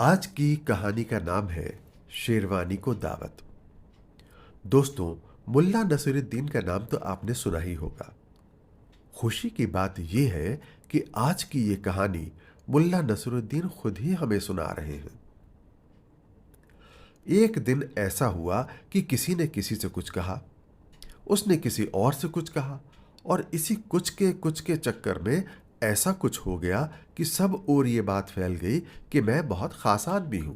आज की कहानी का नाम है शेरवानी को दावत। दोस्तों, मुल्ला नसीरुद्दीन का नाम तो आपने सुना ही होगा। खुशी की बात यह है कि आज की ये कहानी मुल्ला नसीरुद्दीन खुद ही हमें सुना रहे हैं। एक दिन ऐसा हुआ कि किसी ने किसी से कुछ कहा, उसने किसी और से कुछ कहा, और इसी कुछ के चक्कर में ऐसा कुछ हो गया कि सब ओर ये बात फैल गई कि मैं बहुत खास आदमी हूं।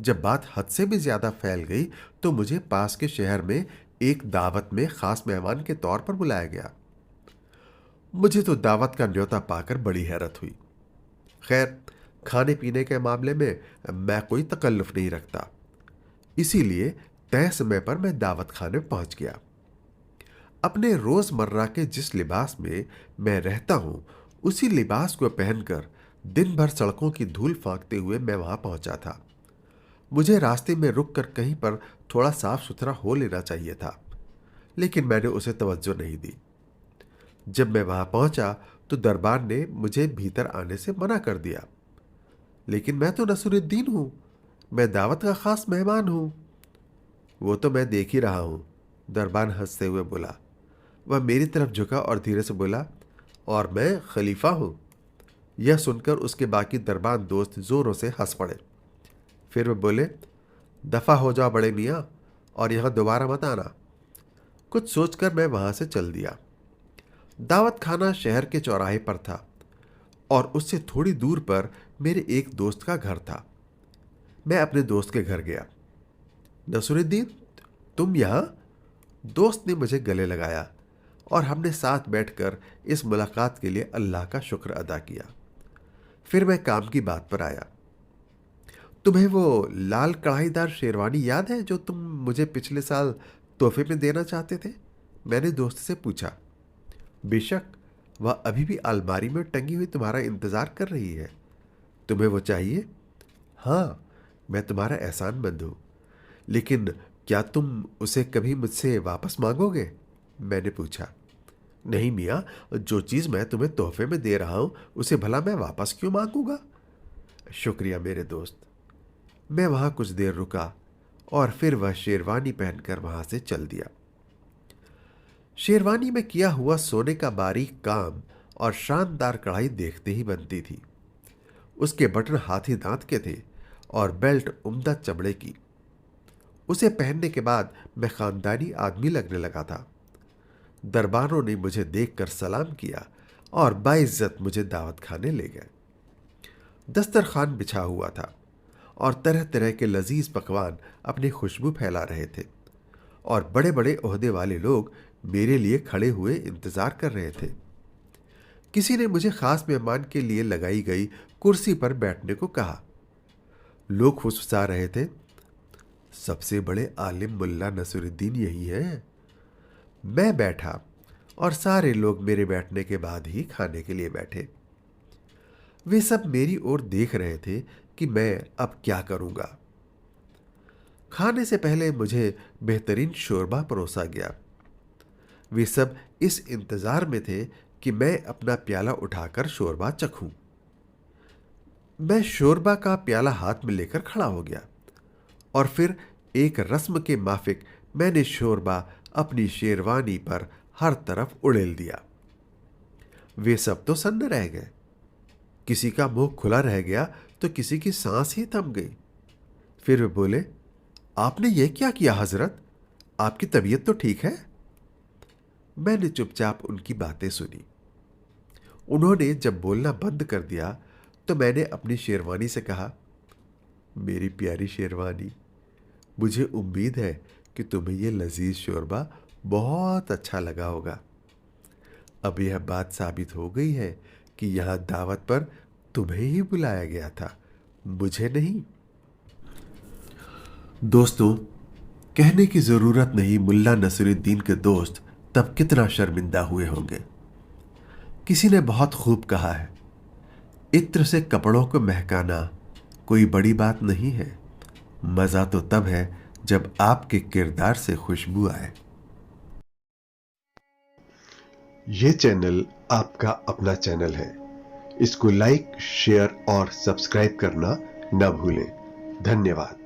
जब बात हद से भी ज्यादा फैल गई तो मुझे पास के शहर में एक दावत में खास मेहमान के तौर पर बुलाया गया। मुझे तो दावत का न्योता पाकर बड़ी हैरत हुई। खैर, खाने पीने के मामले में मैं कोई तकल्लुफ नहीं रखता, इसीलिए तय समय पर मैं दावत खाने पहुंच गया। अपने रोजमर्रा के जिस लिबास में मैं रहता हूं, उसी लिबास को पहनकर दिन भर सड़कों की धूल फांकते हुए मैं वहां पहुंचा था। मुझे रास्ते में रुककर कहीं पर थोड़ा साफ सुथरा हो लेना चाहिए था, लेकिन मैंने उसे तवज्जो नहीं दी। जब मैं वहां पहुंचा तो दरबार ने मुझे भीतर आने से मना कर दिया। लेकिन मैं तो नसीरुद्दीन हूं, मैं दावत का खास मेहमान हूं। वो तो मैं देख ही रहा हूं, दरबान हंसते हुए बोला। वह मेरी तरफ झुका और धीरे से बोला, और मैं खलीफा हूं। यह सुनकर उसके बाकी दरबान दोस्त जोरों से हंस पड़े। फिर वे बोले, दफा हो जाओ बड़े मियाँ, और यहां दोबारा मत आना। कुछ सोचकर मैं वहां से चल दिया। दावत खाना शहर के चौराहे पर था और उससे थोड़ी दूर पर मेरे एक दोस्त का घर था। मैं अपने दोस्त के घर गया। नसीरुद्दीन, तुम यहां? दोस्त ने मुझे गले लगाया और हमने साथ बैठकर इस मुलाकात के लिए अल्लाह का शुक्र अदा किया। फिर मैं काम की बात पर आया। तुम्हें वो लाल कढ़ाईदार शेरवानी याद है जो तुम मुझे पिछले साल तोहफे में देना चाहते थे? मैंने दोस्त से पूछा। बेशक, वह अभी भी अलमारी में टंगी हुई तुम्हारा इंतजार कर रही है। तुम्हें वो चाहिए? हाँ, मैं तुम्हारा एहसानमंद हूं, लेकिन क्या तुम उसे कभी मुझसे वापस मांगोगे? मैंने पूछा। नहीं मियाँ, जो चीज मैं तुम्हें तोहफे में दे रहा हूं उसे भला मैं वापस क्यों मांगूंगा? शुक्रिया मेरे दोस्त। मैं वहां कुछ देर रुका और फिर वह शेरवानी पहनकर वहां से चल दिया। शेरवानी में किया हुआ सोने का बारीक काम और शानदार कढ़ाई देखते ही बनती थी। उसके बटन हाथी दांत के थे और बेल्ट उम्दा चमड़े की। उसे पहनने के बाद मैं खानदानी आदमी लगने लगा था। दरबारों ने मुझे देखकर सलाम किया और बाइज्जत मुझे दावत खाने ले गए। दस्तरखान बिछा हुआ था और तरह तरह के लजीज पकवान अपनी खुशबू फैला रहे थे, और बड़े बड़े ओहदे वाले लोग मेरे लिए खड़े हुए इंतजार कर रहे थे। किसी ने मुझे खास मेहमान के लिए लगाई गई कुर्सी पर बैठने को कहा। लोग फुसफुसा रहे थे, सबसे बड़े आलिम मुल्ला नसीरुद्दीन यही है। मैं बैठा और सारे लोग मेरे बैठने के बाद ही खाने के लिए बैठे। वे सब मेरी ओर देख रहे थे कि मैं अब क्या करूंगा। खाने से पहले मुझे बेहतरीन शोरबा परोसा गया। वे सब इस इंतजार में थे कि मैं अपना प्याला उठाकर शोरबा चखूं। मैं शोरबा का प्याला हाथ में लेकर खड़ा हो गया और फिर एक रस्म के माफिक मैंने शोरबा अपनी शेरवानी पर हर तरफ उड़ेल दिया। वे सब तो सन्न रह गए। किसी का मुंह खुला रह गया तो किसी की सांस ही थम गई। फिर वे बोले, आपने ये क्या किया हजरत? आपकी तबीयत तो ठीक है? मैंने चुपचाप उनकी बातें सुनी। उन्होंने जब बोलना बंद कर दिया तो मैंने अपनी शेरवानी से कहा, मेरी प्यारी शेरवानी, मुझे उम्मीद है कि तुम्हें यह लजीज शोरबा बहुत अच्छा लगा होगा। अब यह बात साबित हो गई है कि यहां दावत पर तुम्हें ही बुलाया गया था, मुझे नहीं। दोस्तों, कहने की जरूरत नहीं मुल्ला नसीरुद्दीन के दोस्त तब कितना शर्मिंदा हुए होंगे। किसी ने बहुत खूब कहा है, इत्र से कपड़ों को महकाना कोई बड़ी बात नहीं है, मजा तो तब है जब आपके किरदार से खुशबू आए। यह चैनल आपका अपना चैनल है। इसको लाइक, शेयर और सब्सक्राइब करना न भूलें। धन्यवाद।